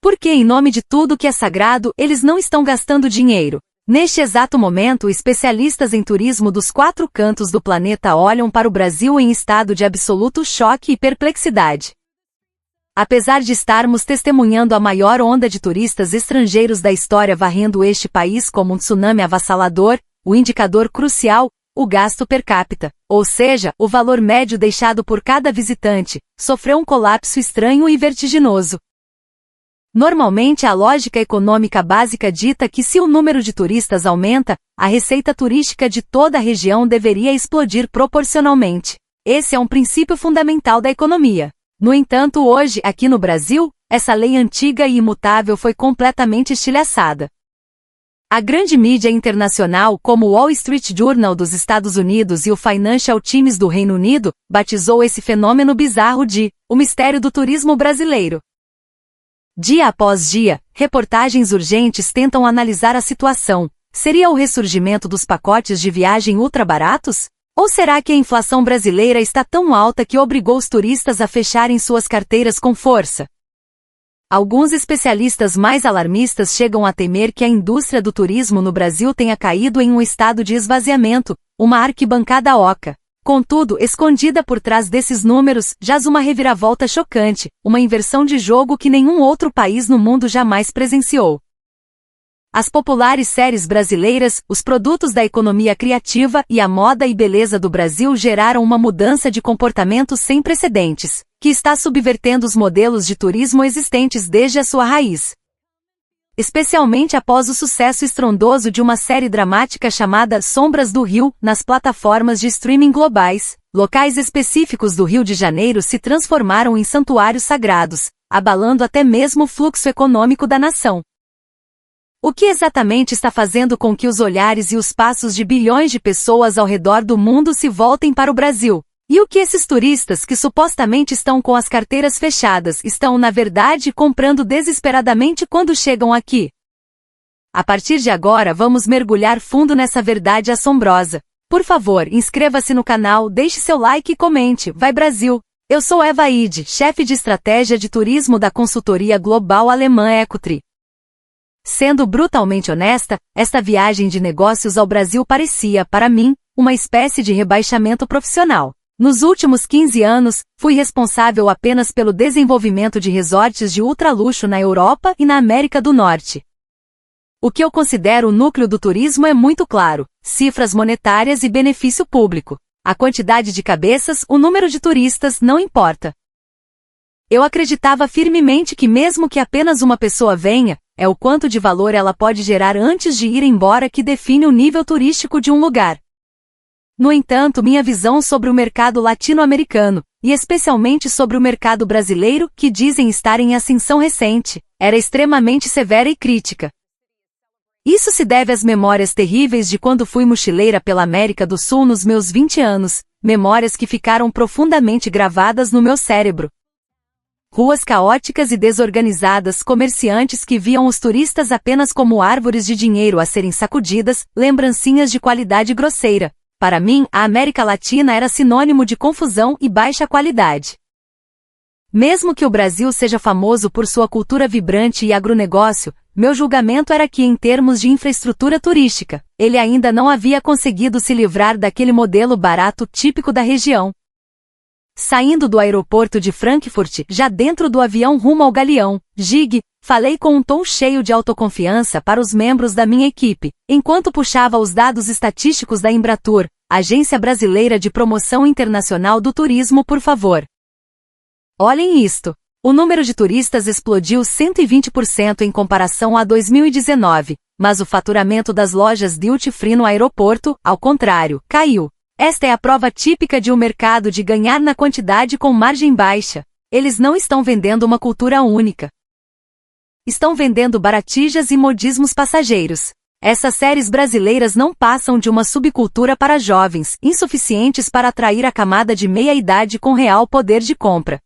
Porque, em nome de tudo que é sagrado, eles não estão gastando dinheiro. Neste exato momento, especialistas em turismo dos 4 cantos do planeta olham para o Brasil em estado de absoluto choque e perplexidade. Apesar de estarmos testemunhando a maior onda de turistas estrangeiros da história varrendo este país como um tsunami avassalador, o indicador crucial, o gasto per capita, ou seja, o valor médio deixado por cada visitante, sofreu um colapso estranho e vertiginoso. Normalmente a lógica econômica básica dita que se o número de turistas aumenta, a receita turística de toda a região deveria explodir proporcionalmente. Esse é um princípio fundamental da economia. No entanto, hoje, aqui no Brasil, essa lei antiga e imutável foi completamente estilhaçada. A grande mídia internacional, como o Wall Street Journal dos Estados Unidos e o Financial Times do Reino Unido, batizou esse fenômeno bizarro de "o mistério do turismo brasileiro". Dia após dia, reportagens urgentes tentam analisar a situação. Seria o ressurgimento dos pacotes de viagem ultra baratos? Ou será que a inflação brasileira está tão alta que obrigou os turistas a fecharem suas carteiras com força? Alguns especialistas mais alarmistas chegam a temer que a indústria do turismo no Brasil tenha caído em um estado de esvaziamento, uma arquibancada oca. Contudo, escondida por trás desses números, jaz uma reviravolta chocante, uma inversão de jogo que nenhum outro país no mundo jamais presenciou. As populares séries brasileiras, os produtos da economia criativa e a moda e beleza do Brasil geraram uma mudança de comportamento sem precedentes, que está subvertendo os modelos de turismo existentes desde a sua raiz. Especialmente após o sucesso estrondoso de uma série dramática chamada Sombras do Rio, nas plataformas de streaming globais, locais específicos do Rio de Janeiro se transformaram em santuários sagrados, abalando até mesmo o fluxo econômico da nação. O que exatamente está fazendo com que os olhares e os passos de bilhões de pessoas ao redor do mundo se voltem para o Brasil? E o que esses turistas que supostamente estão com as carteiras fechadas estão, na verdade, comprando desesperadamente quando chegam aqui? A partir de agora vamos mergulhar fundo nessa verdade assombrosa. Por favor, inscreva-se no canal, deixe seu like e comente. Vai Brasil! Eu sou Eva Ide, chefe de estratégia de turismo da consultoria global alemã Ecotri. Sendo brutalmente honesta, esta viagem de negócios ao Brasil parecia, para mim, uma espécie de rebaixamento profissional. Nos últimos 15 anos, fui responsável apenas pelo desenvolvimento de resorts de ultraluxo na Europa e na América do Norte. O que eu considero o núcleo do turismo é muito claro: cifras monetárias e benefício público. A quantidade de cabeças, o número de turistas, não importa. Eu acreditava firmemente que mesmo que apenas uma pessoa venha, é o quanto de valor ela pode gerar antes de ir embora que define o nível turístico de um lugar. No entanto, minha visão sobre o mercado latino-americano, e especialmente sobre o mercado brasileiro, que dizem estar em ascensão recente, era extremamente severa e crítica. Isso se deve às memórias terríveis de quando fui mochileira pela América do Sul nos meus 20 anos, memórias que ficaram profundamente gravadas no meu cérebro. Ruas caóticas e desorganizadas, comerciantes que viam os turistas apenas como árvores de dinheiro a serem sacudidas, lembrancinhas de qualidade grosseira. Para mim, a América Latina era sinônimo de confusão e baixa qualidade. Mesmo que o Brasil seja famoso por sua cultura vibrante e agronegócio, meu julgamento era que, em termos de infraestrutura turística, ele ainda não havia conseguido se livrar daquele modelo barato típico da região. Saindo do aeroporto de Frankfurt, já dentro do avião rumo ao Galeão, Gig, falei com um tom cheio de autoconfiança para os membros da minha equipe, enquanto puxava os dados estatísticos da Embratur, Agência Brasileira de Promoção Internacional do Turismo, por favor. Olhem isto. O número de turistas explodiu 120% em comparação a 2019, mas o faturamento das lojas duty free no aeroporto, ao contrário, caiu. Esta é a prova típica de um mercado de ganhar na quantidade com margem baixa. Eles não estão vendendo uma cultura única. Estão vendendo baratijas e modismos passageiros. Essas séries brasileiras não passam de uma subcultura para jovens, insuficientes para atrair a camada de meia-idade com real poder de compra.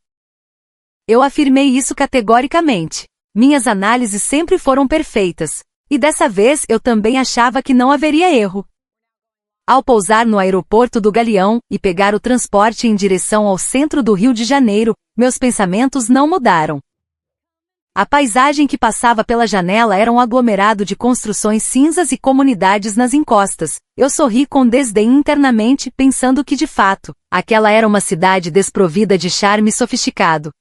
Eu afirmei isso categoricamente. Minhas análises sempre foram perfeitas. E dessa vez eu também achava que não haveria erro. Ao pousar no aeroporto do Galeão e pegar o transporte em direção ao centro do Rio de Janeiro, meus pensamentos não mudaram. A paisagem que passava pela janela era um aglomerado de construções cinzas e comunidades nas encostas. Eu sorri com desdém internamente, pensando que de fato, aquela era uma cidade desprovida de charme sofisticado.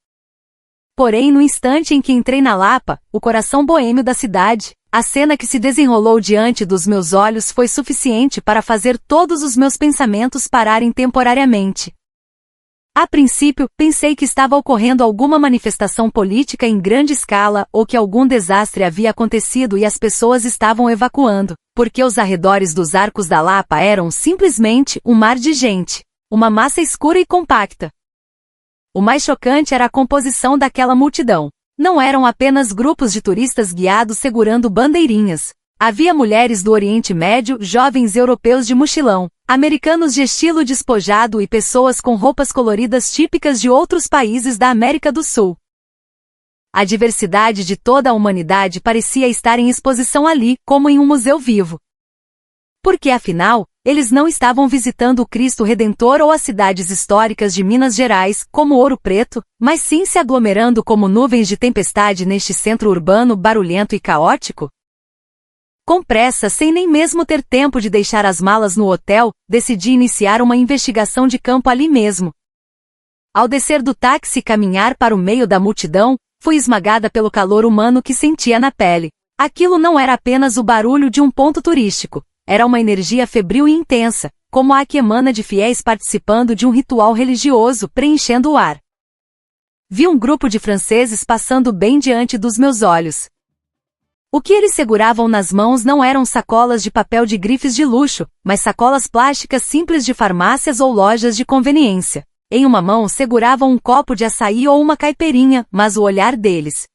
Porém, no instante em que entrei na Lapa, o coração boêmio da cidade, a cena que se desenrolou diante dos meus olhos foi suficiente para fazer todos os meus pensamentos pararem temporariamente. A princípio, pensei que estava ocorrendo alguma manifestação política em grande escala ou que algum desastre havia acontecido e as pessoas estavam evacuando, porque os arredores dos Arcos da Lapa eram simplesmente um mar de gente, uma massa escura e compacta. O mais chocante era a composição daquela multidão. Não eram apenas grupos de turistas guiados segurando bandeirinhas. Havia mulheres do Oriente Médio, jovens europeus de mochilão, americanos de estilo despojado e pessoas com roupas coloridas típicas de outros países da América do Sul. A diversidade de toda a humanidade parecia estar em exposição ali, como em um museu vivo. Porque, afinal, eles não estavam visitando o Cristo Redentor ou as cidades históricas de Minas Gerais, como Ouro Preto, mas sim se aglomerando como nuvens de tempestade neste centro urbano barulhento e caótico? Com pressa, sem nem mesmo ter tempo de deixar as malas no hotel, decidi iniciar uma investigação de campo ali mesmo. Ao descer do táxi e caminhar para o meio da multidão, fui esmagada pelo calor humano que sentia na pele. Aquilo não era apenas o barulho de um ponto turístico. Era uma energia febril e intensa, como a que emana de fiéis participando de um ritual religioso preenchendo o ar. Vi um grupo de franceses passando bem diante dos meus olhos. O que eles seguravam nas mãos não eram sacolas de papel de grifes de luxo, mas sacolas plásticas simples de farmácias ou lojas de conveniência. Em uma mão seguravam um copo de açaí ou uma caipirinha, mas o olhar deles...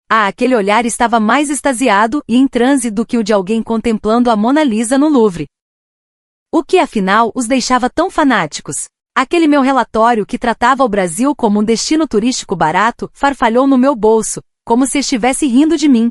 aquele olhar estava mais extasiado e em transe do que o de alguém contemplando a Mona Lisa no Louvre. O que afinal os deixava tão fanáticos? Aquele meu relatório que tratava o Brasil como um destino turístico barato farfalhou no meu bolso, como se estivesse rindo de mim.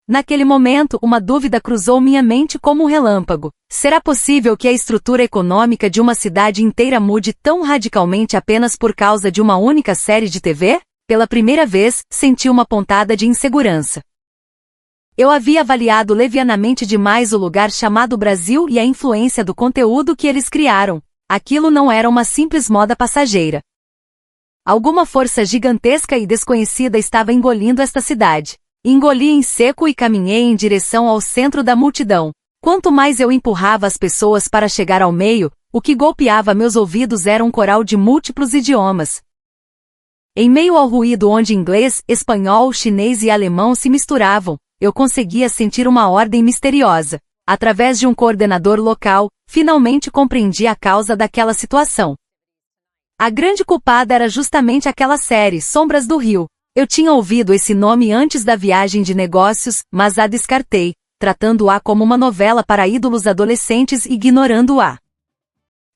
Naquele momento, uma dúvida cruzou minha mente como um relâmpago. Será possível que a estrutura econômica de uma cidade inteira mude tão radicalmente apenas por causa de uma única série de TV? Pela primeira vez, senti uma pontada de insegurança. Eu havia avaliado levianamente demais o lugar chamado Brasil e a influência do conteúdo que eles criaram. Aquilo não era uma simples moda passageira. Alguma força gigantesca e desconhecida estava engolindo esta cidade. Engoli em seco e caminhei em direção ao centro da multidão. Quanto mais eu empurrava as pessoas para chegar ao meio, o que golpeava meus ouvidos era um coral de múltiplos idiomas. Em meio ao ruído onde inglês, espanhol, chinês e alemão se misturavam, eu conseguia sentir uma ordem misteriosa. Através de um coordenador local, finalmente compreendi a causa daquela situação. A grande culpada era justamente aquela série, Sombras do Rio. Eu tinha ouvido esse nome antes da viagem de negócios, mas a descartei, tratando-a como uma novela para ídolos adolescentes e ignorando-a.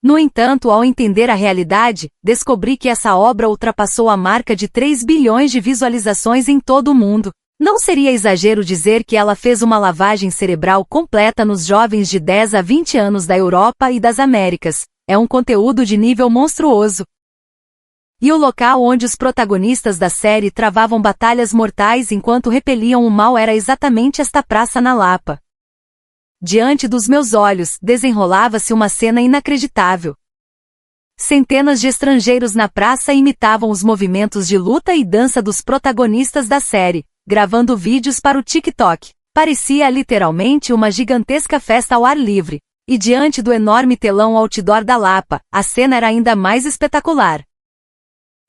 No entanto, ao entender a realidade, descobri que essa obra ultrapassou a marca de 3 bilhões de visualizações em todo o mundo. Não seria exagero dizer que ela fez uma lavagem cerebral completa nos jovens de 10 a 20 anos da Europa e das Américas. É um conteúdo de nível monstruoso. E o local onde os protagonistas da série travavam batalhas mortais enquanto repeliam o mal era exatamente esta praça na Lapa. Diante dos meus olhos, desenrolava-se uma cena inacreditável. Centenas de estrangeiros na praça imitavam os movimentos de luta e dança dos protagonistas da série, gravando vídeos para o TikTok. Parecia literalmente uma gigantesca festa ao ar livre. E diante do enorme telão outdoor da Lapa, a cena era ainda mais espetacular.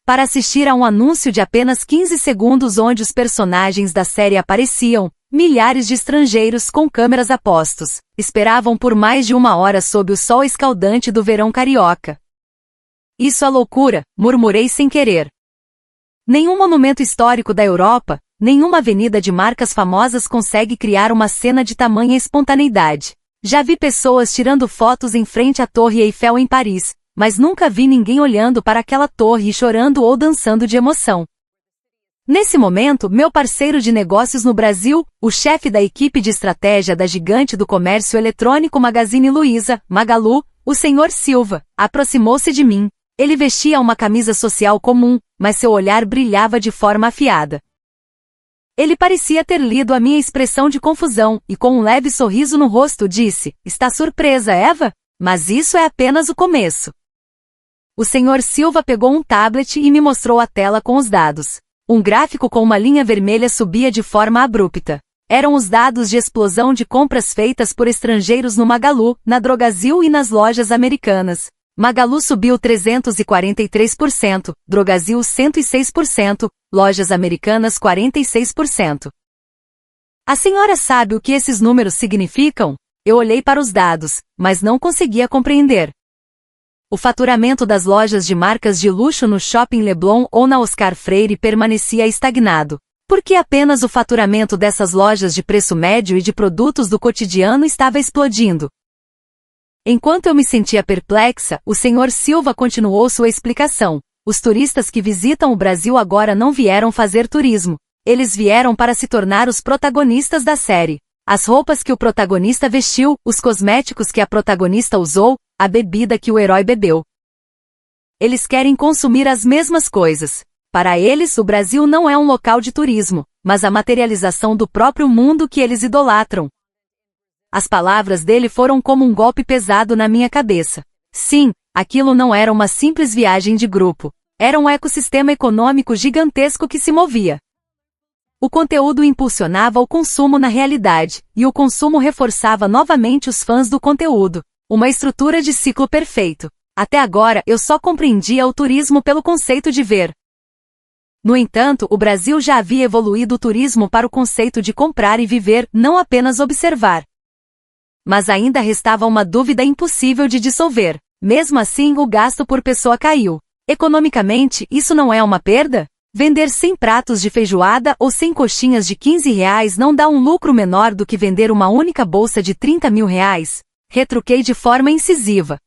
Para assistir a um anúncio de apenas 15 segundos onde os personagens da série apareciam, milhares de estrangeiros com câmeras a postos esperavam por mais de 1 hora sob o sol escaldante do verão carioca. Isso é loucura, murmurei sem querer. Nenhum monumento histórico da Europa, nenhuma avenida de marcas famosas consegue criar uma cena de tamanha espontaneidade. Já vi pessoas tirando fotos em frente à Torre Eiffel em Paris, mas nunca vi ninguém olhando para aquela torre e chorando ou dançando de emoção. Nesse momento, meu parceiro de negócios no Brasil, o chefe da equipe de estratégia da gigante do comércio eletrônico Magazine Luiza, Magalu, o Sr. Silva, aproximou-se de mim. Ele vestia uma camisa social comum, mas seu olhar brilhava de forma afiada. Ele parecia ter lido a minha expressão de confusão, e com um leve sorriso no rosto disse, "Está surpresa, Eva? Mas isso é apenas o começo." O Sr. Silva pegou um tablet e me mostrou a tela com os dados. Um gráfico com uma linha vermelha subia de forma abrupta. Eram os dados de explosão de compras feitas por estrangeiros no Magalu, na Drogasil e nas lojas americanas. Magalu subiu 343%, Drogasil 106%, lojas americanas 46%. A senhora sabe o que esses números significam? Eu olhei para os dados, mas não conseguia compreender. O faturamento das lojas de marcas de luxo no Shopping Leblon ou na Oscar Freire permanecia estagnado. Por que apenas o faturamento dessas lojas de preço médio e de produtos do cotidiano estava explodindo? Enquanto eu me sentia perplexa, o Sr. Silva continuou sua explicação. Os turistas que visitam o Brasil agora não vieram fazer turismo. Eles vieram para se tornar os protagonistas da série. As roupas que o protagonista vestiu, os cosméticos que a protagonista usou, a bebida que o herói bebeu. Eles querem consumir as mesmas coisas. Para eles, o Brasil não é um local de turismo, mas a materialização do próprio mundo que eles idolatram. As palavras dele foram como um golpe pesado na minha cabeça. Sim, aquilo não era uma simples viagem de grupo. Era um ecossistema econômico gigantesco que se movia. O conteúdo impulsionava o consumo na realidade, e o consumo reforçava novamente os fãs do conteúdo. Uma estrutura de ciclo perfeito. Até agora eu só compreendia o turismo pelo conceito de ver. No entanto, o Brasil já havia evoluído o turismo para o conceito de comprar e viver, não apenas observar. Mas ainda restava uma dúvida impossível de dissolver. Mesmo assim, o gasto por pessoa caiu. Economicamente, isso não é uma perda? Vender 100 pratos de feijoada ou 100 coxinhas de R$ 15 não dá um lucro menor do que vender uma única bolsa de R$ 30 mil? Retruquei de forma incisiva.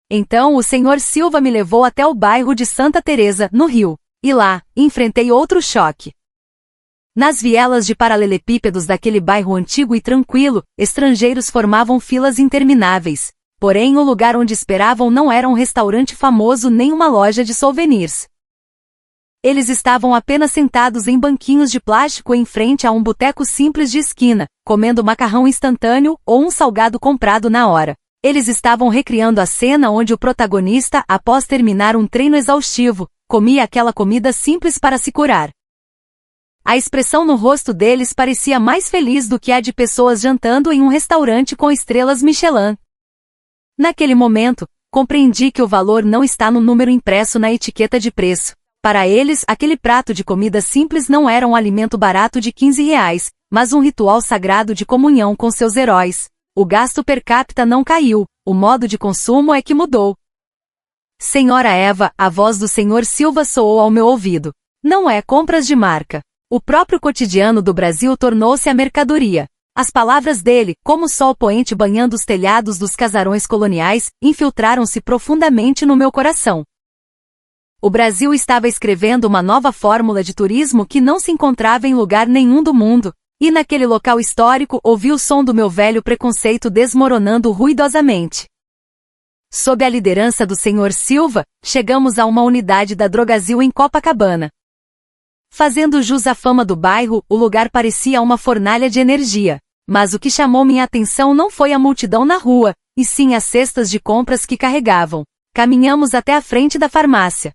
Então o Sr. Silva me levou até o bairro de Santa Teresa, no Rio. E lá, enfrentei outro choque. Nas vielas de paralelepípedos daquele bairro antigo e tranquilo, estrangeiros formavam filas intermináveis. Porém, o lugar onde esperavam não era um restaurante famoso nem uma loja de souvenirs. Eles estavam apenas sentados em banquinhos de plástico em frente a um boteco simples de esquina, comendo macarrão instantâneo ou um salgado comprado na hora. Eles estavam recriando a cena onde o protagonista, após terminar um treino exaustivo, comia aquela comida simples para se curar. A expressão no rosto deles parecia mais feliz do que a de pessoas jantando em um restaurante com estrelas Michelin. Naquele momento, compreendi que o valor não está no número impresso na etiqueta de preço. Para eles, aquele prato de comida simples não era um alimento barato de R$ 15, mas um ritual sagrado de comunhão com seus heróis. O gasto per capita não caiu, o modo de consumo é que mudou. Senhora Eva, a voz do Sr. Silva soou ao meu ouvido. Não é compras de marca. O próprio cotidiano do Brasil tornou-se a mercadoria. As palavras dele, como o sol poente banhando os telhados dos casarões coloniais, infiltraram-se profundamente no meu coração. O Brasil estava escrevendo uma nova fórmula de turismo que não se encontrava em lugar nenhum do mundo, e naquele local histórico ouvi o som do meu velho preconceito desmoronando ruidosamente. Sob a liderança do Sr. Silva, chegamos a uma unidade da Drogasil em Copacabana. Fazendo jus à fama do bairro, o lugar parecia uma fornalha de energia. Mas o que chamou minha atenção não foi a multidão na rua, e sim as cestas de compras que carregavam. Caminhamos até a frente da farmácia.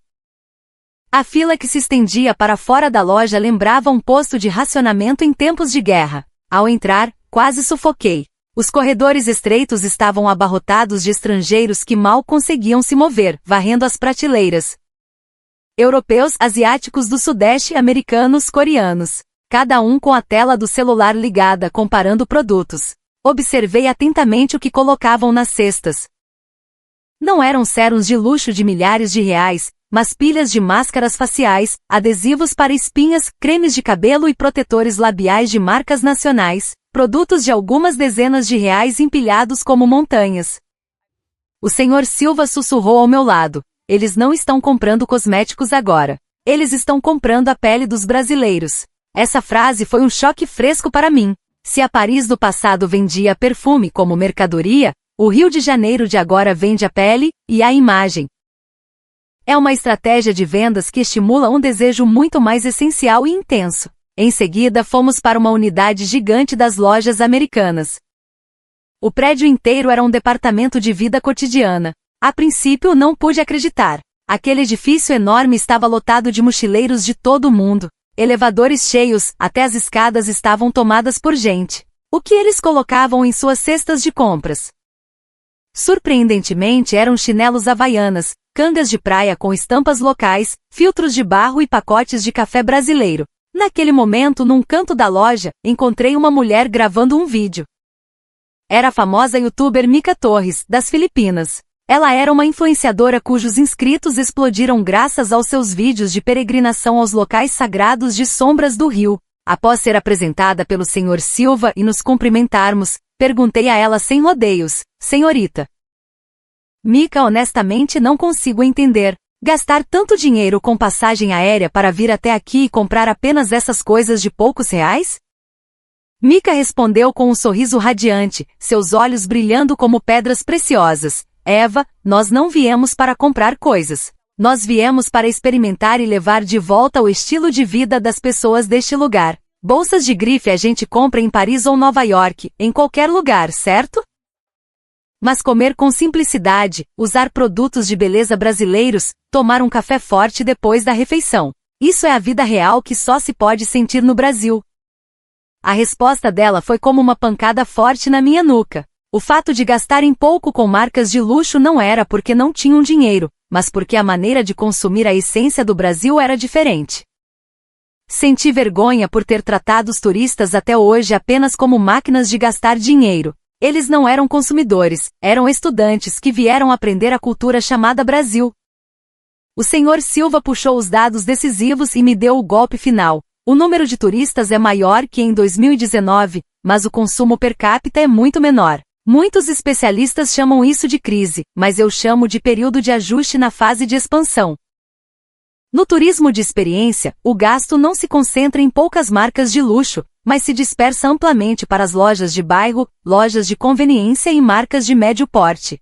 A fila que se estendia para fora da loja lembrava um posto de racionamento em tempos de guerra. Ao entrar, quase sufoquei. Os corredores estreitos estavam abarrotados de estrangeiros que mal conseguiam se mover, varrendo as prateleiras. Europeus, asiáticos do Sudeste, americanos, coreanos. Cada um com a tela do celular ligada comparando produtos. Observei atentamente o que colocavam nas cestas. Não eram sérums de luxo de milhares de reais, mas pilhas de máscaras faciais, adesivos para espinhas, cremes de cabelo e protetores labiais de marcas nacionais, produtos de algumas dezenas de reais empilhados como montanhas. O Sr. Silva sussurrou ao meu lado. Eles não estão comprando cosméticos agora. Eles estão comprando a pele dos brasileiros. Essa frase foi um choque fresco para mim. Se a Paris do passado vendia perfume como mercadoria, o Rio de Janeiro de agora vende a pele e a imagem. É uma estratégia de vendas que estimula um desejo muito mais essencial e intenso. Em seguida fomos para uma unidade gigante das lojas americanas. O prédio inteiro era um departamento de vida cotidiana. A princípio não pude acreditar. Aquele edifício enorme estava lotado de mochileiros de todo o mundo. Elevadores cheios, até as escadas estavam tomadas por gente. O que eles colocavam em suas cestas de compras? Surpreendentemente eram chinelos havaianas, cangas de praia com estampas locais, filtros de barro e pacotes de café brasileiro. Naquele momento, num canto da loja, encontrei uma mulher gravando um vídeo. Era a famosa youtuber Mica Torres, das Filipinas. Ela era uma influenciadora cujos inscritos explodiram graças aos seus vídeos de peregrinação aos locais sagrados de Sombras do Rio. Após ser apresentada pelo Sr. Silva e nos cumprimentarmos, perguntei a ela sem rodeios: senhorita Mica, honestamente não consigo entender. Gastar tanto dinheiro com passagem aérea para vir até aqui e comprar apenas essas coisas de poucos reais? Mica respondeu com um sorriso radiante, seus olhos brilhando como pedras preciosas. Eva, nós não viemos para comprar coisas. Nós viemos para experimentar e levar de volta o estilo de vida das pessoas deste lugar. Bolsas de grife a gente compra em Paris ou Nova York, em qualquer lugar, certo? Mas comer com simplicidade, usar produtos de beleza brasileiros, tomar um café forte depois da refeição. Isso é a vida real que só se pode sentir no Brasil. A resposta dela foi como uma pancada forte na minha nuca. O fato de gastarem pouco com marcas de luxo não era porque não tinham dinheiro, mas porque a maneira de consumir a essência do Brasil era diferente. Senti vergonha por ter tratado os turistas até hoje apenas como máquinas de gastar dinheiro. Eles não eram consumidores, eram estudantes que vieram aprender a cultura chamada Brasil. O Sr. Silva puxou os dados decisivos e me deu o golpe final. O número de turistas é maior que em 2019, mas o consumo per capita é muito menor. Muitos especialistas chamam isso de crise, mas eu chamo de período de ajuste na fase de expansão. No turismo de experiência, o gasto não se concentra em poucas marcas de luxo, mas se dispersa amplamente para as lojas de bairro, lojas de conveniência e marcas de médio porte.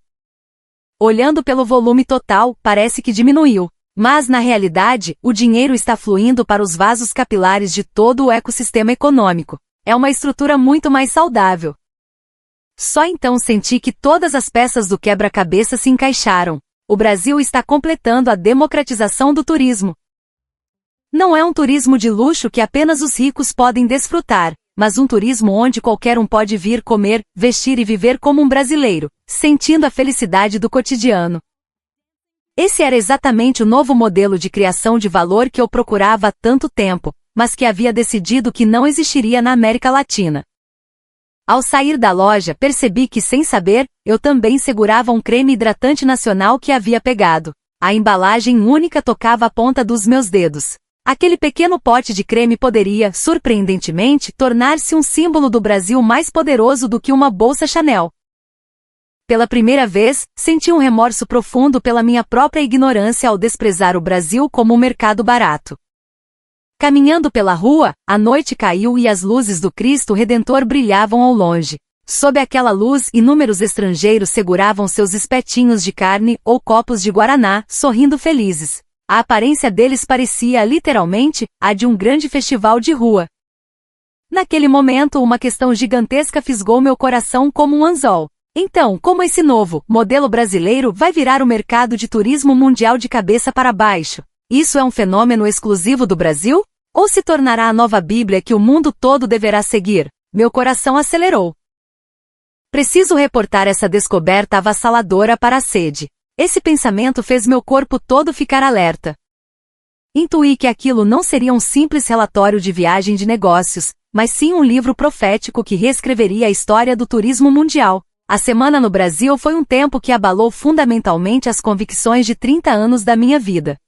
Olhando pelo volume total, parece que diminuiu. Mas, na realidade, o dinheiro está fluindo para os vasos capilares de todo o ecossistema econômico. É uma estrutura muito mais saudável. Só então senti que todas as peças do quebra-cabeça se encaixaram. O Brasil está completando a democratização do turismo. Não é um turismo de luxo que apenas os ricos podem desfrutar, mas um turismo onde qualquer um pode vir comer, vestir e viver como um brasileiro, sentindo a felicidade do cotidiano. Esse era exatamente o novo modelo de criação de valor que eu procurava há tanto tempo, mas que havia decidido que não existiria na América Latina. Ao sair da loja, percebi que, sem saber, eu também segurava um creme hidratante nacional que havia pegado. A embalagem única tocava a ponta dos meus dedos. Aquele pequeno pote de creme poderia, surpreendentemente, tornar-se um símbolo do Brasil mais poderoso do que uma bolsa Chanel. Pela primeira vez, senti um remorso profundo pela minha própria ignorância ao desprezar o Brasil como um mercado barato. Caminhando pela rua, a noite caiu e as luzes do Cristo Redentor brilhavam ao longe. Sob aquela luz, inúmeros estrangeiros seguravam seus espetinhos de carne ou copos de guaraná, sorrindo felizes. A aparência deles parecia, literalmente, a de um grande festival de rua. Naquele momento, uma questão gigantesca fisgou meu coração como um anzol. Então, como esse novo modelo brasileiro vai virar o mercado de turismo mundial de cabeça para baixo? Isso é um fenômeno exclusivo do Brasil? Ou se tornará a nova Bíblia que o mundo todo deverá seguir? Meu coração acelerou. Preciso reportar essa descoberta avassaladora para a sede. Esse pensamento fez meu corpo todo ficar alerta. Intuí que aquilo não seria um simples relatório de viagem de negócios, mas sim um livro profético que reescreveria a história do turismo mundial. A semana no Brasil foi um tempo que abalou fundamentalmente as convicções de 30 anos da minha vida.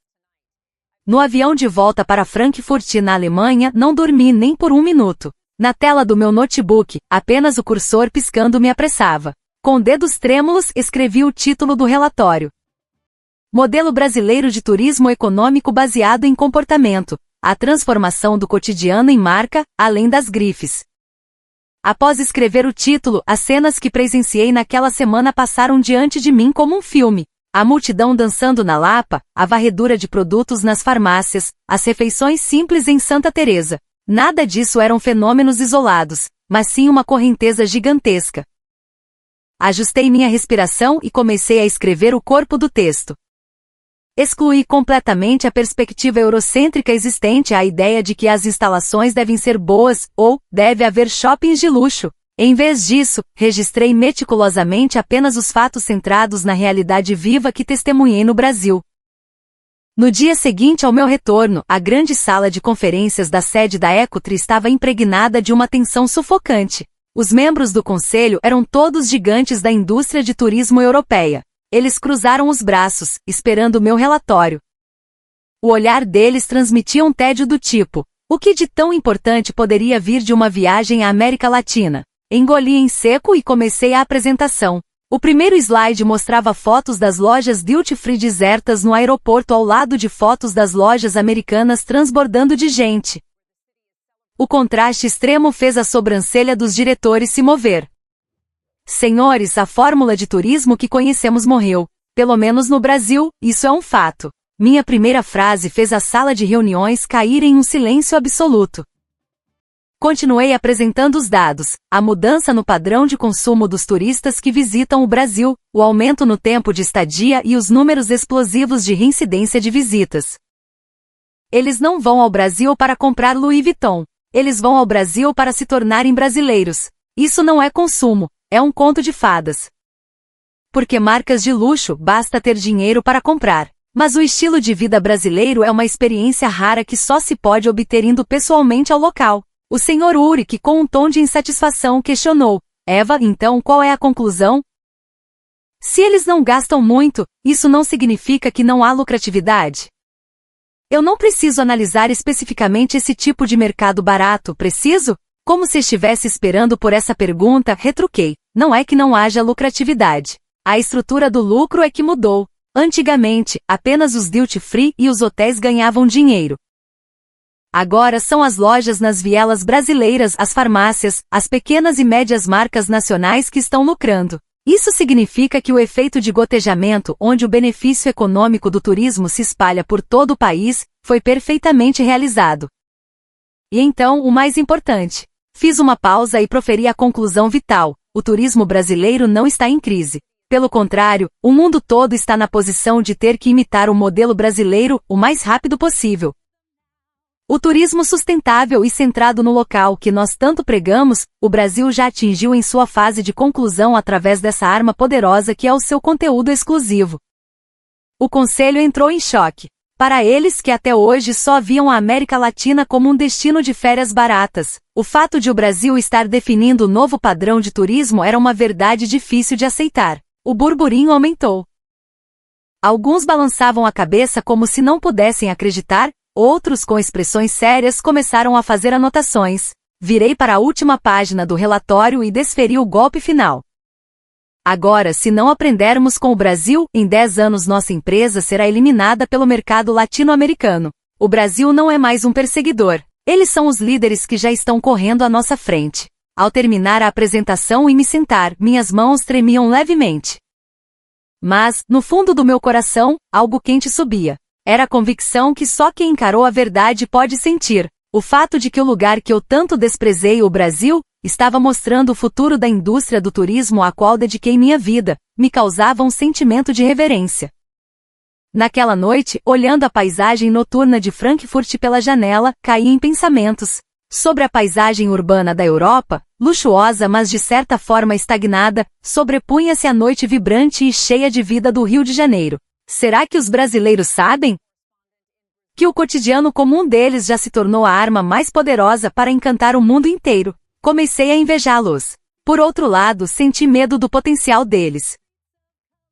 No avião de volta para Frankfurt, na Alemanha, não dormi nem por um minuto. Na tela do meu notebook, apenas o cursor piscando me apressava. Com dedos trêmulos, escrevi o título do relatório. Modelo brasileiro de turismo econômico baseado em comportamento. A transformação do cotidiano em marca, além das grifes. Após escrever o título, as cenas que presenciei naquela semana passaram diante de mim como um filme. A multidão dançando na Lapa, a varredura de produtos nas farmácias, as refeições simples em Santa Teresa. Nada disso eram fenômenos isolados, mas sim uma correnteza gigantesca. Ajustei minha respiração e comecei a escrever o corpo do texto. Excluí completamente a perspectiva eurocêntrica existente à ideia de que as instalações devem ser boas, ou, deve haver shoppings de luxo. Em vez disso, registrei meticulosamente apenas os fatos centrados na realidade viva que testemunhei no Brasil. No dia seguinte ao meu retorno, a grande sala de conferências da sede da Ecotri estava impregnada de uma tensão sufocante. Os membros do conselho eram todos gigantes da indústria de turismo europeia. Eles cruzaram os braços, esperando meu relatório. O olhar deles transmitia um tédio do tipo: o que de tão importante poderia vir de uma viagem à América Latina? Engoli em seco e comecei a apresentação. O primeiro slide mostrava fotos das lojas duty-free desertas no aeroporto ao lado de fotos das lojas americanas transbordando de gente. O contraste extremo fez a sobrancelha dos diretores se mover. Senhores, a fórmula de turismo que conhecemos morreu. Pelo menos no Brasil, isso é um fato. Minha primeira frase fez a sala de reuniões cair em um silêncio absoluto. Continuei apresentando os dados, a mudança no padrão de consumo dos turistas que visitam o Brasil, o aumento no tempo de estadia e os números explosivos de reincidência de visitas. Eles não vão ao Brasil para comprar Louis Vuitton. Eles vão ao Brasil para se tornarem brasileiros. Isso não é consumo, é um conto de fadas. Porque marcas de luxo basta ter dinheiro para comprar. Mas o estilo de vida brasileiro é uma experiência rara que só se pode obter indo pessoalmente ao local. O Sr. Uric, com um tom de insatisfação, questionou: Eva, então qual é a conclusão? Se eles não gastam muito, isso não significa que não há lucratividade? Eu não preciso analisar especificamente esse tipo de mercado barato, preciso? Como se estivesse esperando por essa pergunta, retruquei: não é que não haja lucratividade. A estrutura do lucro é que mudou. Antigamente, apenas os duty-free e os hotéis ganhavam dinheiro. Agora são as lojas nas vielas brasileiras, as farmácias, as pequenas e médias marcas nacionais que estão lucrando. Isso significa que o efeito de gotejamento, onde o benefício econômico do turismo se espalha por todo o país, foi perfeitamente realizado. E então, o mais importante. Fiz uma pausa e proferi a conclusão vital: o turismo brasileiro não está em crise. Pelo contrário, o mundo todo está na posição de ter que imitar o modelo brasileiro o mais rápido possível. O turismo sustentável e centrado no local que nós tanto pregamos, o Brasil já atingiu em sua fase de conclusão através dessa arma poderosa que é o seu conteúdo exclusivo. O Conselho entrou em choque. Para eles que até hoje só viam a América Latina como um destino de férias baratas, o fato de o Brasil estar definindo o novo padrão de turismo era uma verdade difícil de aceitar. O burburinho aumentou. Alguns balançavam a cabeça como se não pudessem acreditar. Outros, com expressões sérias, começaram a fazer anotações. Virei para a última página do relatório e desferi o golpe final. Agora, se não aprendermos com o Brasil, em 10 anos nossa empresa será eliminada pelo mercado latino-americano. O Brasil não é mais um perseguidor. Eles são os líderes que já estão correndo à nossa frente. Ao terminar a apresentação e me sentar, minhas mãos tremiam levemente. Mas, no fundo do meu coração, algo quente subia. Era a convicção que só quem encarou a verdade pode sentir. O fato de que o lugar que eu tanto desprezei, o Brasil, estava mostrando o futuro da indústria do turismo à qual dediquei minha vida, me causava um sentimento de reverência. Naquela noite, olhando a paisagem noturna de Frankfurt pela janela, caí em pensamentos sobre a paisagem urbana da Europa, luxuosa mas de certa forma estagnada, sobrepunha-se a noite vibrante e cheia de vida do Rio de Janeiro. Será que os brasileiros sabem que o cotidiano comum deles já se tornou a arma mais poderosa para encantar o mundo inteiro? Comecei a invejá-los. Por outro lado, senti medo do potencial deles.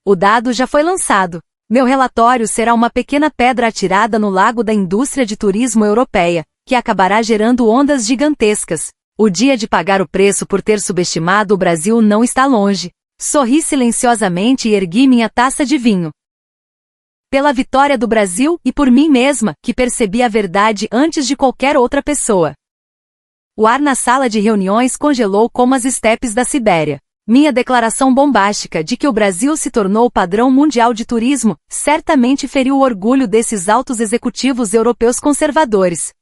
O dado já foi lançado. Meu relatório será uma pequena pedra atirada no lago da indústria de turismo europeia, que acabará gerando ondas gigantescas. O dia de pagar o preço por ter subestimado o Brasil não está longe. Sorri silenciosamente e ergui minha taça de vinho. Pela vitória do Brasil e por mim mesma, que percebi a verdade antes de qualquer outra pessoa. O ar na sala de reuniões congelou como as estepes da Sibéria. Minha declaração bombástica de que o Brasil se tornou o padrão mundial de turismo, certamente feriu o orgulho desses altos executivos europeus conservadores.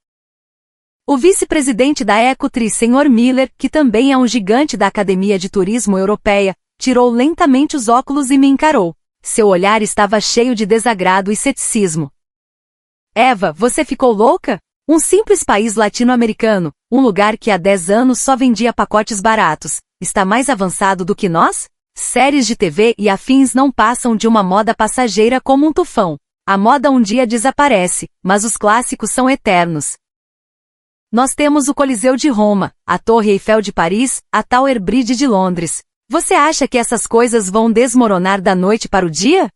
O vice-presidente da Ecotri, Sr. Miller, que também é um gigante da Academia de Turismo Europeia, tirou lentamente os óculos e me encarou. Seu olhar estava cheio de desagrado e ceticismo. Eva, você ficou louca? Um simples país latino-americano, um lugar que há 10 anos só vendia pacotes baratos, está mais avançado do que nós? Séries de TV e afins não passam de uma moda passageira como um tufão. A moda um dia desaparece, mas os clássicos são eternos. Nós temos o Coliseu de Roma, a Torre Eiffel de Paris, a Tower Bridge de Londres. Você acha que essas coisas vão desmoronar da noite para o dia?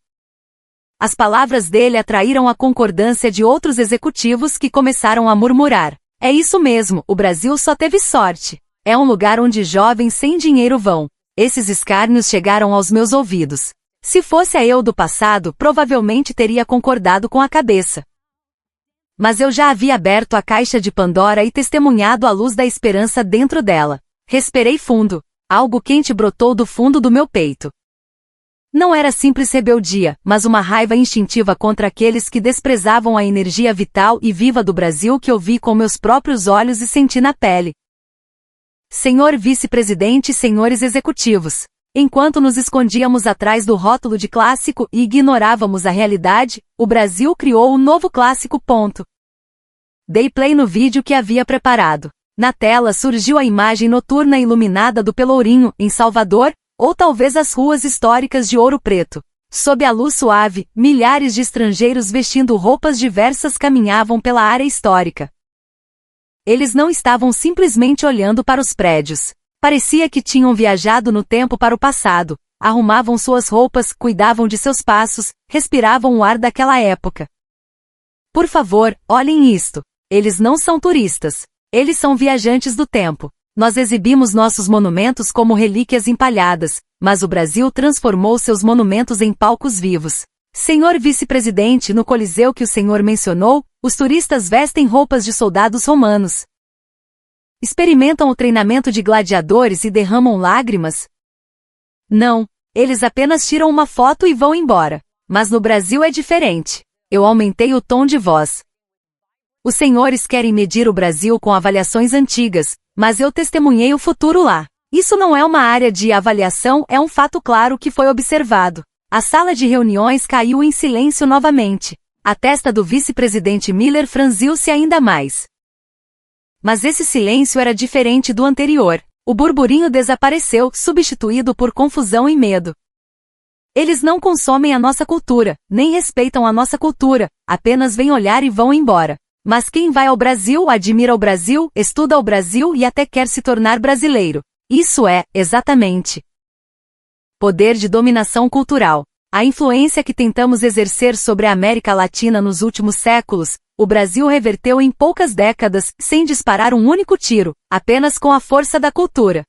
As palavras dele atraíram a concordância de outros executivos que começaram a murmurar. É isso mesmo, o Brasil só teve sorte. É um lugar onde jovens sem dinheiro vão. Esses escárnios chegaram aos meus ouvidos. Se fosse a eu do passado, provavelmente teria concordado com a cabeça. Mas eu já havia aberto a caixa de Pandora e testemunhado a luz da esperança dentro dela. Respirei fundo. Algo quente brotou do fundo do meu peito. Não era simples rebeldia, mas uma raiva instintiva contra aqueles que desprezavam a energia vital e viva do Brasil que eu vi com meus próprios olhos e senti na pele. Senhor vice-presidente e senhores executivos, enquanto nos escondíamos atrás do rótulo de clássico e ignorávamos a realidade, o Brasil criou um novo clássico. Dei play no vídeo que havia preparado. Na tela surgiu a imagem noturna iluminada do Pelourinho, em Salvador, ou talvez as ruas históricas de Ouro Preto. Sob a luz suave, milhares de estrangeiros vestindo roupas diversas caminhavam pela área histórica. Eles não estavam simplesmente olhando para os prédios. Parecia que tinham viajado no tempo para o passado, arrumavam suas roupas, cuidavam de seus passos, respiravam o ar daquela época. Por favor, olhem isto. Eles não são turistas. Eles são viajantes do tempo. Nós exibimos nossos monumentos como relíquias empalhadas, mas o Brasil transformou seus monumentos em palcos vivos. Senhor vice-presidente, no Coliseu que o senhor mencionou, os turistas vestem roupas de soldados romanos. Experimentam o treinamento de gladiadores e derramam lágrimas? Não, eles apenas tiram uma foto e vão embora. Mas no Brasil é diferente. Eu aumentei o tom de voz. Os senhores querem medir o Brasil com avaliações antigas, mas eu testemunhei o futuro lá. Isso não é uma área de avaliação, é um fato claro que foi observado. A sala de reuniões caiu em silêncio novamente. A testa do vice-presidente Miller franziu-se ainda mais. Mas esse silêncio era diferente do anterior. O burburinho desapareceu, substituído por confusão e medo. Eles não consomem a nossa cultura, nem respeitam a nossa cultura, apenas vêm olhar e vão embora. Mas quem vai ao Brasil admira o Brasil, estuda o Brasil e até quer se tornar brasileiro. Isso é, exatamente, poder de dominação cultural. A influência que tentamos exercer sobre a América Latina nos últimos séculos, o Brasil reverteu em poucas décadas, sem disparar um único tiro, apenas com a força da cultura.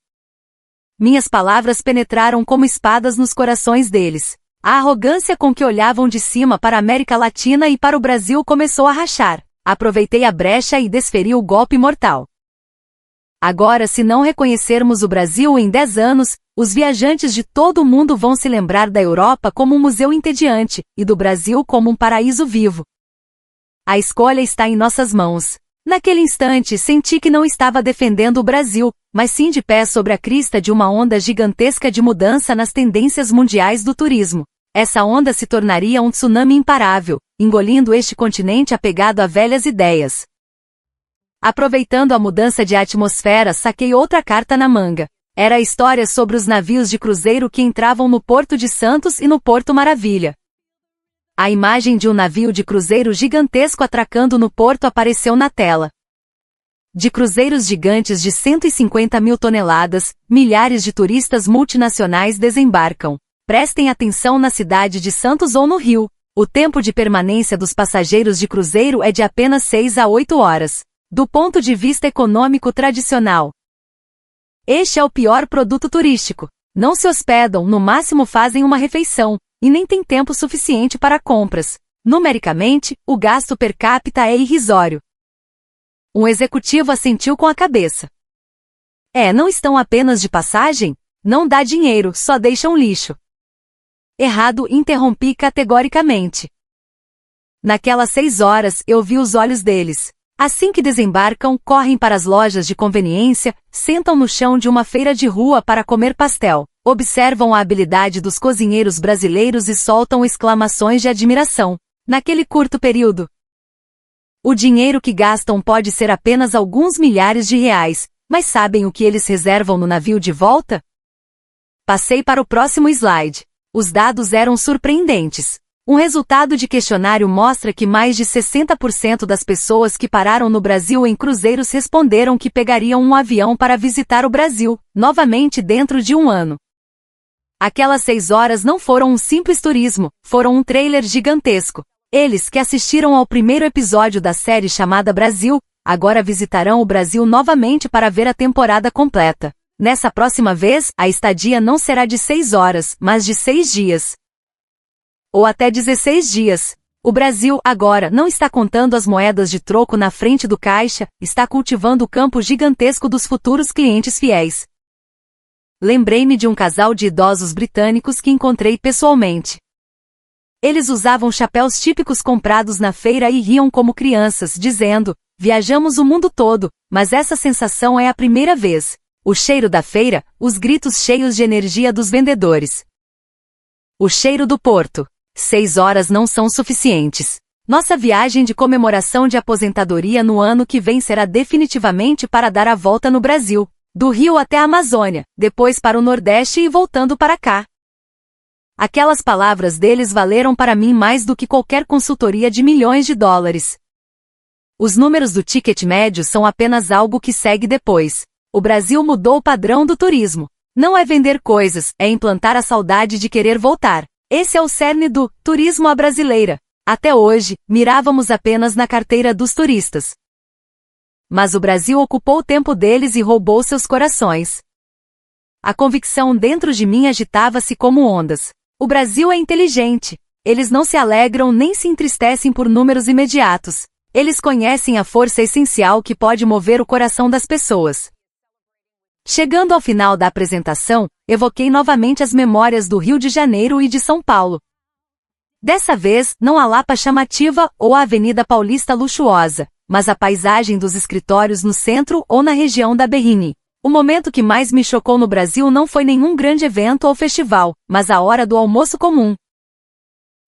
Minhas palavras penetraram como espadas nos corações deles. A arrogância com que olhavam de cima para a América Latina e para o Brasil começou a rachar. Aproveitei a brecha e desferi o golpe mortal. Agora, se não reconhecermos o Brasil em 10 anos, os viajantes de todo o mundo vão se lembrar da Europa como um museu entediante, e do Brasil como um paraíso vivo. A escolha está em nossas mãos. Naquele instante, senti que não estava defendendo o Brasil, mas sim de pé sobre a crista de uma onda gigantesca de mudança nas tendências mundiais do turismo. Essa onda se tornaria um tsunami imparável, engolindo este continente apegado a velhas ideias. Aproveitando a mudança de atmosfera, saquei outra carta na manga. Era a história sobre os navios de cruzeiro que entravam no Porto de Santos e no Porto Maravilha. A imagem de um navio de cruzeiro gigantesco atracando no porto apareceu na tela. De cruzeiros gigantes de 150 mil toneladas, milhares de turistas multinacionais desembarcam. Prestem atenção na cidade de Santos ou no Rio. O tempo de permanência dos passageiros de cruzeiro é de apenas 6 a 8 horas. Do ponto de vista econômico tradicional, este é o pior produto turístico. Não se hospedam, no máximo fazem uma refeição, e nem tem tempo suficiente para compras. Numericamente, o gasto per capita é irrisório. Um executivo assentiu com a cabeça. Não estão apenas de passagem? Não dá dinheiro, só deixam lixo. Errado, interrompi categoricamente. Naquelas 6 horas, eu vi os olhos deles. Assim que desembarcam, correm para as lojas de conveniência, sentam no chão de uma feira de rua para comer pastel, observam a habilidade dos cozinheiros brasileiros e soltam exclamações de admiração. Naquele curto período, o dinheiro que gastam pode ser apenas alguns milhares de reais, mas sabem o que eles reservam no navio de volta? Passei para o próximo slide. Os dados eram surpreendentes. Um resultado de questionário mostra que mais de 60% das pessoas que pararam no Brasil em cruzeiros responderam que pegariam um avião para visitar o Brasil, novamente dentro de um ano. Aquelas 6 horas não foram um simples turismo, foram um trailer gigantesco. Eles que assistiram ao primeiro episódio da série chamada Brasil, agora visitarão o Brasil novamente para ver a temporada completa. Nessa próxima vez, a estadia não será de 6 horas, mas de 6 dias. Ou até 16 dias. O Brasil, agora, não está contando as moedas de troco na frente do caixa, está cultivando o campo gigantesco dos futuros clientes fiéis. Lembrei-me de um casal de idosos britânicos que encontrei pessoalmente. Eles usavam chapéus típicos comprados na feira e riam como crianças, dizendo: viajamos o mundo todo, mas essa sensação é a primeira vez. O cheiro da feira, os gritos cheios de energia dos vendedores. O cheiro do porto. 6 horas não são suficientes. Nossa viagem de comemoração de aposentadoria no ano que vem será definitivamente para dar a volta no Brasil, do Rio até a Amazônia, depois para o Nordeste e voltando para cá. Aquelas palavras deles valeram para mim mais do que qualquer consultoria de milhões de dólares. Os números do ticket médio são apenas algo que segue depois. O Brasil mudou o padrão do turismo. Não é vender coisas, é implantar a saudade de querer voltar. Esse é o cerne do turismo à brasileira. Até hoje, mirávamos apenas na carteira dos turistas. Mas o Brasil ocupou o tempo deles e roubou seus corações. A convicção dentro de mim agitava-se como ondas. O Brasil é inteligente. Eles não se alegram nem se entristecem por números imediatos. Eles conhecem a força essencial que pode mover o coração das pessoas. Chegando ao final da apresentação, evoquei novamente as memórias do Rio de Janeiro e de São Paulo. Dessa vez, não a Lapa chamativa ou a Avenida Paulista luxuosa, mas a paisagem dos escritórios no centro ou na região da Berrini. O momento que mais me chocou no Brasil não foi nenhum grande evento ou festival, mas a hora do almoço comum.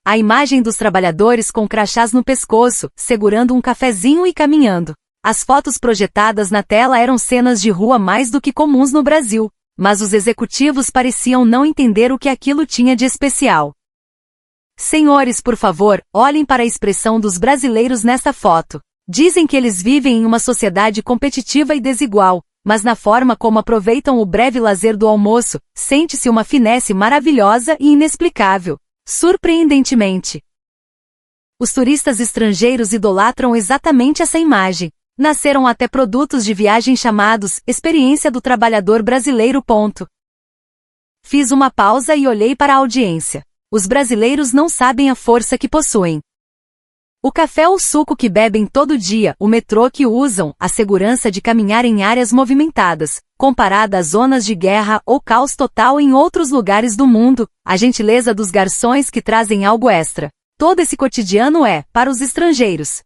A imagem dos trabalhadores com crachás no pescoço, segurando um cafezinho e caminhando. As fotos projetadas na tela eram cenas de rua mais do que comuns no Brasil, mas os executivos pareciam não entender o que aquilo tinha de especial. Senhores, por favor, olhem para a expressão dos brasileiros nesta foto. Dizem que eles vivem em uma sociedade competitiva e desigual, mas na forma como aproveitam o breve lazer do almoço, sente-se uma finesse maravilhosa e inexplicável. Surpreendentemente, os turistas estrangeiros idolatram exatamente essa imagem. Nasceram até produtos de viagem chamados Experiência do Trabalhador Brasileiro. Fiz uma pausa e olhei para a audiência. Os brasileiros não sabem a força que possuem. O café ou suco que bebem todo dia, o metrô que usam, a segurança de caminhar em áreas movimentadas, comparada às zonas de guerra ou caos total em outros lugares do mundo, a gentileza dos garçons que trazem algo extra. Todo esse cotidiano é, para os estrangeiros,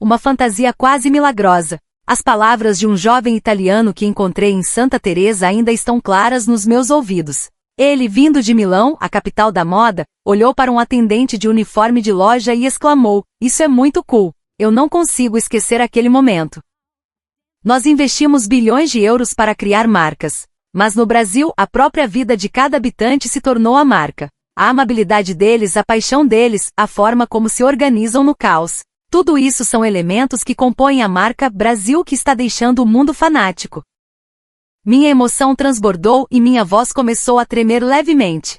uma fantasia quase milagrosa. As palavras de um jovem italiano que encontrei em Santa Teresa ainda estão claras nos meus ouvidos. Ele, vindo de Milão, a capital da moda, olhou para um atendente de uniforme de loja e exclamou: "Isso é muito cool. Eu não consigo esquecer aquele momento." Nós investimos bilhões de euros para criar marcas. Mas no Brasil, a própria vida de cada habitante se tornou a marca. A amabilidade deles, a paixão deles, a forma como se organizam no caos. Tudo isso são elementos que compõem a marca Brasil que está deixando o mundo fanático. Minha emoção transbordou e minha voz começou a tremer levemente.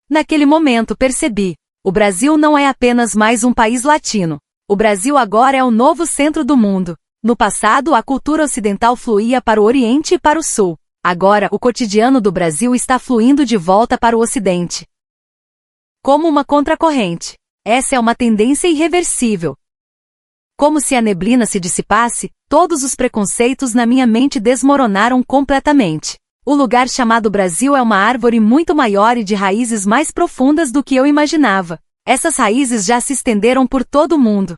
Naquele momento percebi: o Brasil não é apenas mais um país latino. O Brasil agora é o novo centro do mundo. No passado, a cultura ocidental fluía para o Oriente e para o Sul. Agora, o cotidiano do Brasil está fluindo de volta para o Ocidente. Como uma contracorrente. Essa é uma tendência irreversível. Como se a neblina se dissipasse, todos os preconceitos na minha mente desmoronaram completamente. O lugar chamado Brasil é uma árvore muito maior e de raízes mais profundas do que eu imaginava. Essas raízes já se estenderam por todo o mundo.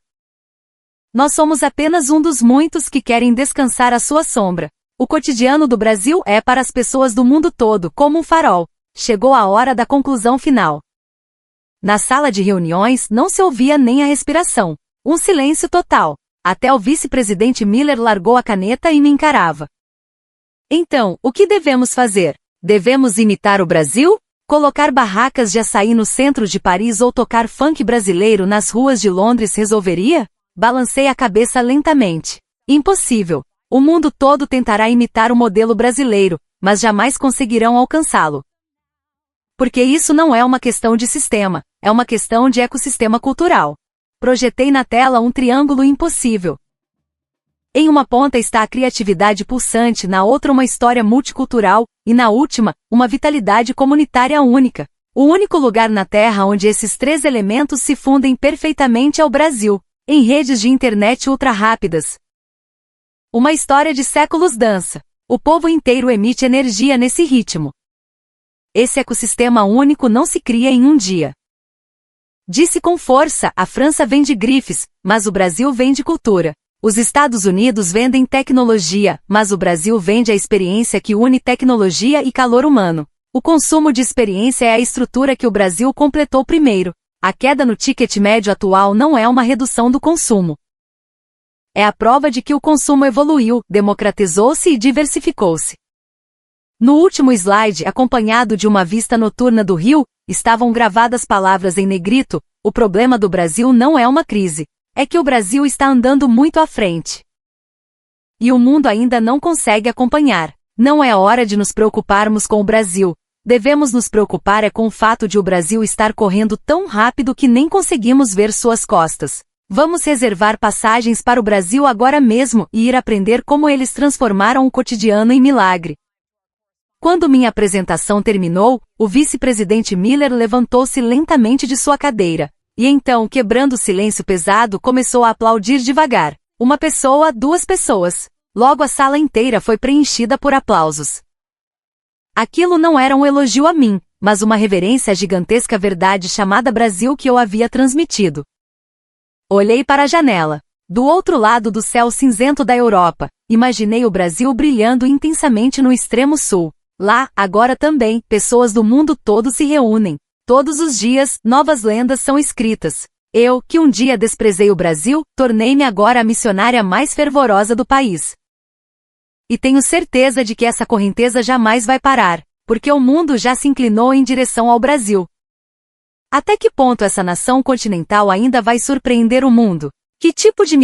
Nós somos apenas um dos muitos que querem descansar à sua sombra. O cotidiano do Brasil é para as pessoas do mundo todo como um farol. Chegou a hora da conclusão final. Na sala de reuniões não se ouvia nem a respiração. Um silêncio total. Até o vice-presidente Miller largou a caneta e me encarava. Então, o que devemos fazer? Devemos imitar o Brasil? Colocar barracas de açaí no centro de Paris ou tocar funk brasileiro nas ruas de Londres resolveria? Balancei a cabeça lentamente. Impossível. O mundo todo tentará imitar o modelo brasileiro, mas jamais conseguirão alcançá-lo. Porque isso não é uma questão de sistema, é uma questão de ecossistema cultural. Projetei na tela um triângulo impossível. Em uma ponta está a criatividade pulsante, na outra uma história multicultural, e na última, uma vitalidade comunitária única. O único lugar na Terra onde esses três elementos se fundem perfeitamente é o Brasil, em redes de internet ultra rápidas. Uma história de séculos dança. O povo inteiro emite energia nesse ritmo. Esse ecossistema único não se cria em um dia. Disse com força, a França vende grifes, mas o Brasil vende cultura. Os Estados Unidos vendem tecnologia, mas o Brasil vende a experiência que une tecnologia e calor humano. O consumo de experiência é a estrutura que o Brasil completou primeiro. A queda no ticket médio atual não é uma redução do consumo. É a prova de que o consumo evoluiu, democratizou-se e diversificou-se. No último slide, acompanhado de uma vista noturna do Rio, estavam gravadas palavras em negrito: o problema do Brasil não é uma crise. É que o Brasil está andando muito à frente. E o mundo ainda não consegue acompanhar. Não é hora de nos preocuparmos com o Brasil. Devemos nos preocupar com o fato de o Brasil estar correndo tão rápido que nem conseguimos ver suas costas. Vamos reservar passagens para o Brasil agora mesmo e ir aprender como eles transformaram o cotidiano em milagre. Quando minha apresentação terminou, o vice-presidente Miller levantou-se lentamente de sua cadeira. E então, quebrando o silêncio pesado, começou a aplaudir devagar. Uma pessoa, duas pessoas. Logo a sala inteira foi preenchida por aplausos. Aquilo não era um elogio a mim, mas uma reverência à gigantesca verdade chamada Brasil que eu havia transmitido. Olhei para a janela. Do outro lado do céu cinzento da Europa, imaginei o Brasil brilhando intensamente no extremo sul. Lá, agora também, pessoas do mundo todo se reúnem. Todos os dias, novas lendas são escritas. Eu, que um dia desprezei o Brasil, tornei-me agora a missionária mais fervorosa do país. E tenho certeza de que essa correnteza jamais vai parar, porque o mundo já se inclinou em direção ao Brasil. Até que ponto essa nação continental ainda vai surpreender o mundo? Que tipo de